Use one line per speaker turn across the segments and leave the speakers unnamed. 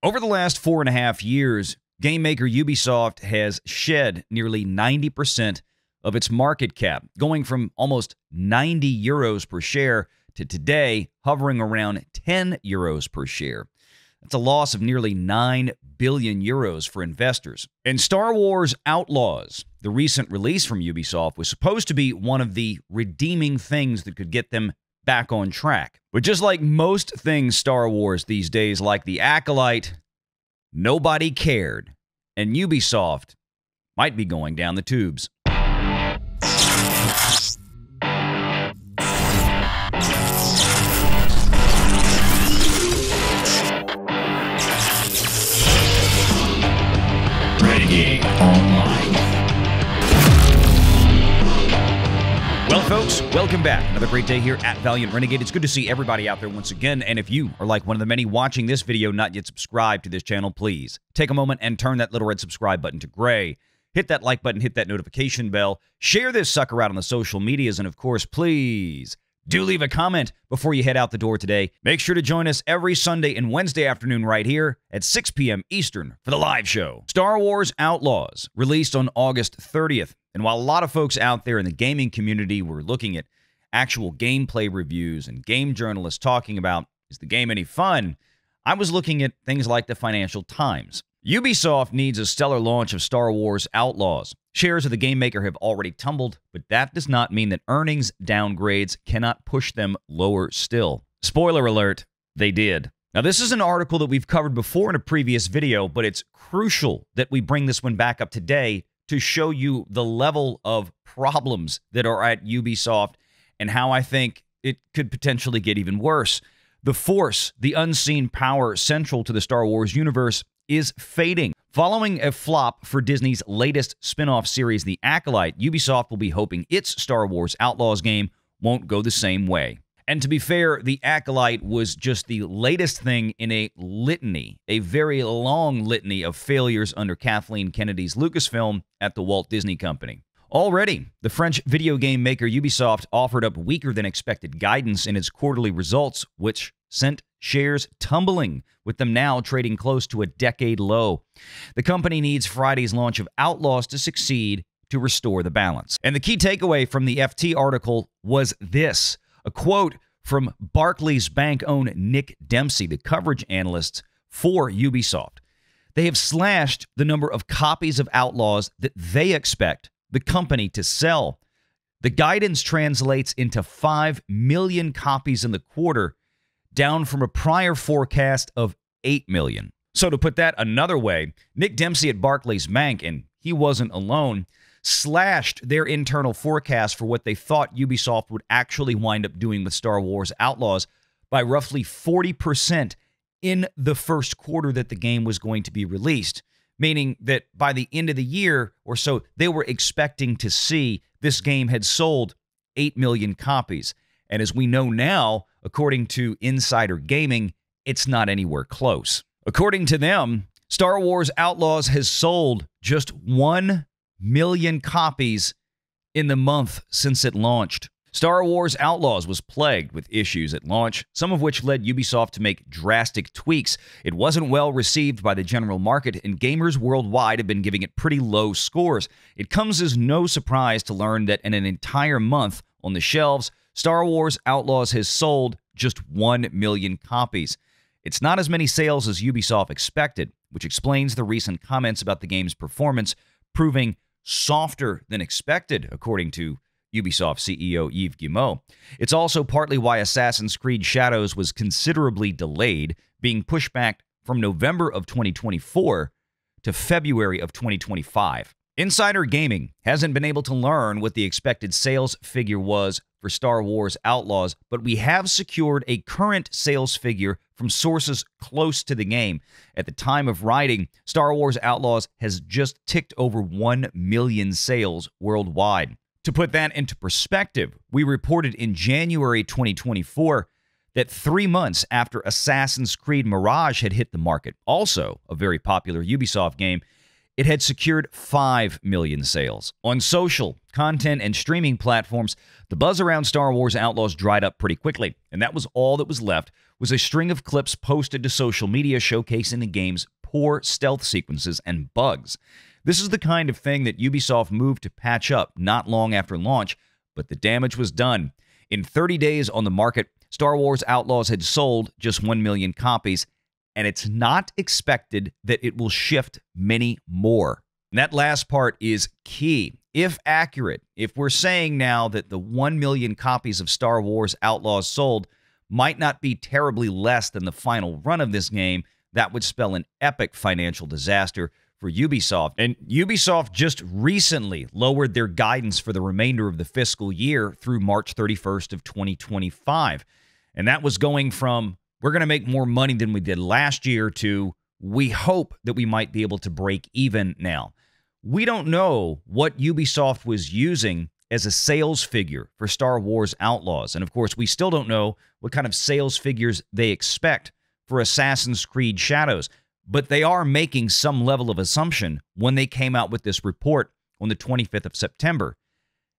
Over the last 4.5 years, game maker Ubisoft has shed nearly 90% of its market cap, going from almost 90 euros per share to today hovering around 10 euros per share. That's a loss of nearly 9 billion euros for investors. And Star Wars Outlaws, the recent release from Ubisoft, was supposed to be one of the redeeming things that could get them back on track. But just like most things Star Wars these days, like the Acolyte, nobody cared. And Ubisoft might be going down the tubes. Renegade Online. Well, folks, welcome back. Another great day here at Valiant Renegade. It's good to see everybody out there once again. And if you are like one of the many watching this video not yet subscribed to this channel, please take a moment and turn that little red subscribe button to gray. Hit that like button, hit that notification bell, share this sucker out on the social medias, and of course, please do leave a comment before you head out the door today. Make sure to join us every Sunday and Wednesday afternoon right here at 6 p.m. Eastern for the live show. Star Wars Outlaws, released on August 30th. And while a lot of folks out there in the gaming community were looking at actual gameplay reviews and game journalists talking about, is the game any fun? I was looking at things like the Financial Times. Ubisoft needs a stellar launch of Star Wars Outlaws. Shares of the game maker have already tumbled, but that does not mean that earnings downgrades cannot push them lower still. Spoiler alert, they did. Now, this is an article that we've covered before in a previous video, but it's crucial that we bring this one back up today to show you the level of problems that are at Ubisoft and how I think it could potentially get even worse. The Force, the unseen power central to the Star Wars universe, is fading. Following a flop for Disney's latest spin-off series, The Acolyte, Ubisoft will be hoping its Star Wars Outlaws game won't go the same way. And to be fair, The Acolyte was just the latest thing in a litany, a very long litany of failures under Kathleen Kennedy's Lucasfilm at the Walt Disney Company. Already, the French video game maker Ubisoft offered up weaker than expected guidance in its quarterly results, which sent shares tumbling, with them now trading close to a decade low. The company needs Friday's launch of Outlaws to succeed to restore the balance. And the key takeaway from the FT article was this, a quote from Barclays Bank-owned Nick Dempsey, the coverage analyst for Ubisoft. They have slashed the number of copies of Outlaws that they expect the company to sell. The guidance translates into 5 million copies in the quarter, down from a prior forecast of 8 million. So to put that another way, Nick Dempsey at Barclays Bank, and he wasn't alone, slashed their internal forecast for what they thought Ubisoft would actually wind up doing with Star Wars Outlaws by roughly 40% in the first quarter that the game was going to be released, meaning that by the end of the year or so, they were expecting to see this game had sold 8 million copies. And as we know now, according to Insider Gaming, it's not anywhere close. According to them, Star Wars Outlaws has sold just 1 million copies in the month since it launched. Star Wars Outlaws was plagued with issues at launch, some of which led Ubisoft to make drastic tweaks. It wasn't well received by the general market, and gamers worldwide have been giving it pretty low scores. It comes as no surprise to learn that in an entire month on the shelves, Star Wars Outlaws has sold just 1 million copies. It's not as many sales as Ubisoft expected, which explains the recent comments about the game's performance proving softer than expected, according to Ubisoft CEO Yves Guillemot. It's also partly why Assassin's Creed Shadows was considerably delayed, being pushed back from November of 2024 to February of 2025. Insider Gaming hasn't been able to learn what the expected sales figure was for Star Wars Outlaws, but we have secured a current sales figure from sources close to the game. At the time of writing, Star Wars Outlaws has just ticked over 1 million sales worldwide. To put that into perspective, we reported in January 2024 that 3 months after Assassin's Creed Mirage had hit the market, also a very popular Ubisoft game, it had secured 5 million sales. On social, content, and streaming platforms, the buzz around Star Wars Outlaws dried up pretty quickly, and that was all that was left was a string of clips posted to social media showcasing the game's poor stealth sequences and bugs. This is the kind of thing that Ubisoft moved to patch up not long after launch, but the damage was done. In 30 days on the market, Star Wars Outlaws had sold just 1 million copies, and it's not expected that it will shift many more. And that last part is key. If accurate, if we're saying now that the 1 million copies of Star Wars Outlaws sold might not be terribly less than the final run of this game, that would spell an epic financial disaster for Ubisoft. And Ubisoft just recently lowered their guidance for the remainder of the fiscal year through March 31st of 2025. And that was going from, we're going to make more money than we did last year, to, we hope that we might be able to break even now. We don't know what Ubisoft was using as a sales figure for Star Wars Outlaws. And of course, we still don't know what kind of sales figures they expect for Assassin's Creed Shadows. But they are making some level of assumption when they came out with this report on the 25th of September.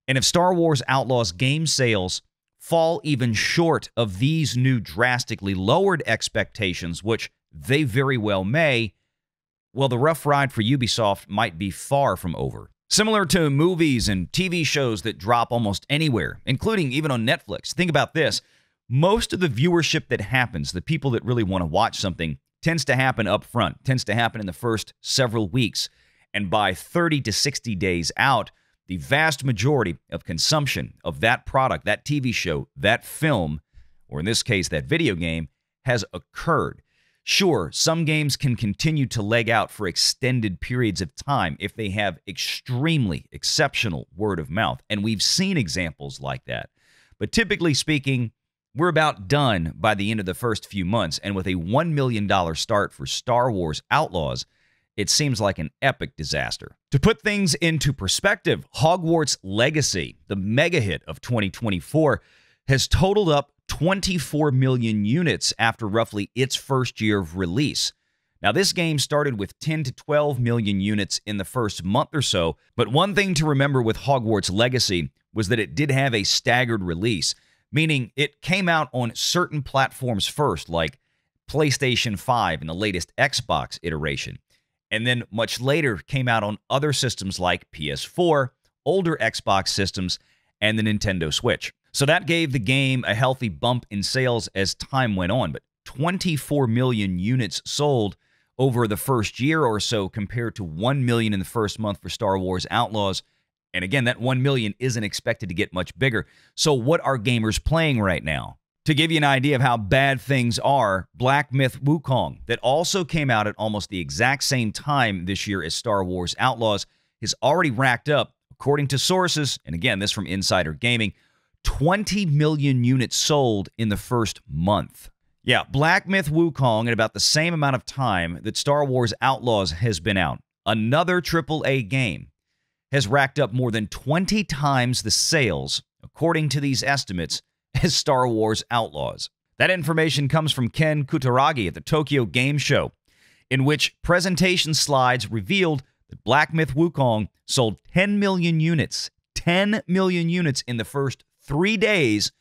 And if Star Wars Outlaws game sales fall even short of these new drastically lowered expectations, which they very well may, well, the rough ride for Ubisoft might be far from over. Similar to movies and TV shows that drop almost anywhere, including even on Netflix. Think about this. Most of the viewership that happens, the people that really want to watch something, tends to happen up front, tends to happen in the first several weeks. And by 30 to 60 days out, the vast majority of consumption of that product, that TV show, that film, or in this case, that video game, has occurred. Sure, some games can continue to leg out for extended periods of time if they have extremely exceptional word of mouth, and we've seen examples like that. But typically speaking, we're about done by the end of the first few months, and with a $1 million start for Star Wars Outlaws, it seems like an epic disaster. To put things into perspective, Hogwarts Legacy, the mega hit of 2024, has totaled up 24 million units after roughly its first year of release. Now, this game started with 10 to 12 million units in the first month or so, but one thing to remember with Hogwarts Legacy was that it did have a staggered release, meaning it came out on certain platforms first, like PlayStation 5 and the latest Xbox iteration, and then much later came out on other systems like PS4, older Xbox systems, and the Nintendo Switch. So that gave the game a healthy bump in sales as time went on, but 24 million units sold over the first year or so compared to 1 million in the first month for Star Wars Outlaws. And again, that 1 million isn't expected to get much bigger. So what are gamers playing right now? To give you an idea of how bad things are, Black Myth Wukong, that also came out at almost the exact same time this year as Star Wars Outlaws, has already racked up, according to sources, and again, this from Insider Gaming, 20 million units sold in the first month. Yeah, Black Myth Wukong, in about the same amount of time that Star Wars Outlaws has been out, another AAA game, has racked up more than 20 times the sales, according to these estimates, as Star Wars Outlaws. That information comes from Ken Kutaragi at the Tokyo Game Show, in which presentation slides revealed that Black Myth Wukong sold 10 million units, 10 million units in the first 3 days,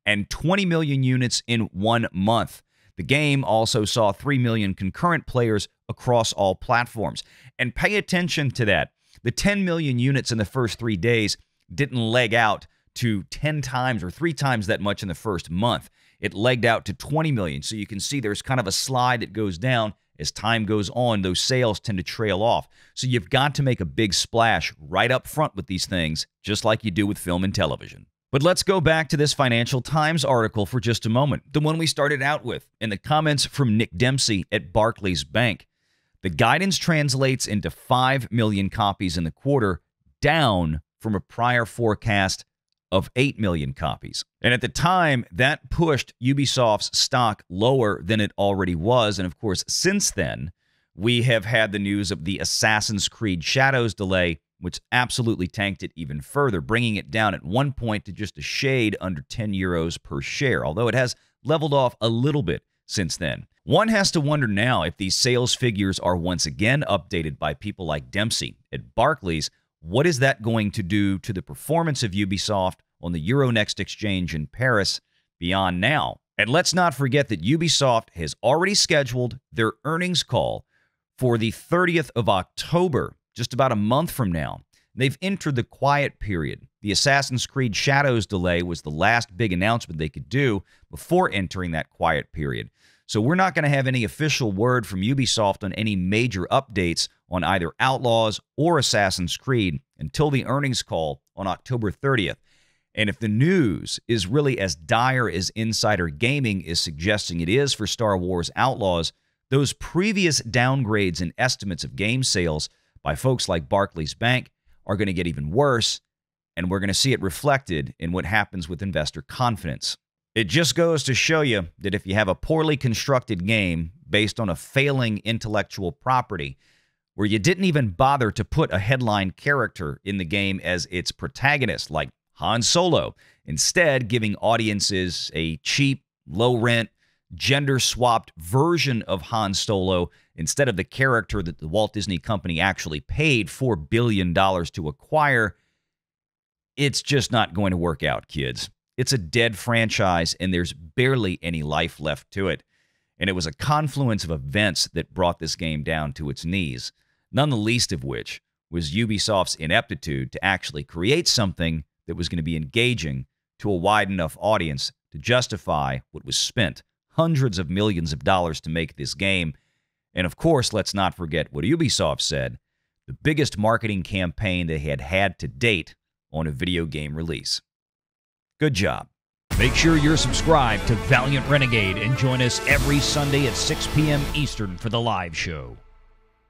and 20 million units in 1 month. The game also saw 3 million concurrent players across all platforms. And pay attention to that. The 10 million units in the first 3 days didn't leg out to 10 times or 3 times that much in the first month. It legged out to 20 million. So you can see there's kind of a slide that goes down. As time goes on, those sales tend to trail off. So you've got to make a big splash right up front with these things, just like you do with film and television. But let's go back to this Financial Times article for just a moment, the one we started out with, in the comments from Nick Dempsey at Barclays Bank. The guidance translates into 5 million copies in the quarter, down from a prior forecast of 8 million copies. And at the time, that pushed Ubisoft's stock lower than it already was. And of course, since then, we have had the news of the Assassin's Creed Shadows delay, which absolutely tanked it even further, bringing it down at one point to just a shade under 10 euros per share, although it has leveled off a little bit since then. One has to wonder now if these sales figures are once again updated by people like Dempsey at Barclays. What is that going to do to the performance of Ubisoft on the Euronext exchange in Paris beyond now? And let's not forget that Ubisoft has already scheduled their earnings call for the 30th of October, just about a month from now. They've entered the quiet period. The Assassin's Creed Shadows delay was the last big announcement they could do before entering that quiet period. So we're not going to have any official word from Ubisoft on any major updates on either Outlaws or Assassin's Creed until the earnings call on October 30th. And if the news is really as dire as Insider Gaming is suggesting it is for Star Wars Outlaws, those previous downgrades in estimates of game sales by folks like Barclays Bank are going to get even worse, and we're going to see it reflected in what happens with investor confidence. It just goes to show you that if you have a poorly constructed game based on a failing intellectual property, where you didn't even bother to put a headline character in the game as its protagonist, like Han Solo, instead giving audiences a cheap, low-rent, gender-swapped version of Han Solo instead of the character that the Walt Disney Company actually paid $4 billion to acquire, it's just not going to work out, kids. It's a dead franchise, and there's barely any life left to it. And it was a confluence of events that brought this game down to its knees, none the least of which was Ubisoft's ineptitude to actually create something that was going to be engaging to a wide enough audience to justify what was spent hundreds of millions of dollars to make this game. And of course, let's not forget what Ubisoft said, the biggest marketing campaign they had had to date on a video game release. Good job. Make sure you're subscribed to Valiant Renegade and join us every Sunday at 6 p.m. Eastern for the live show.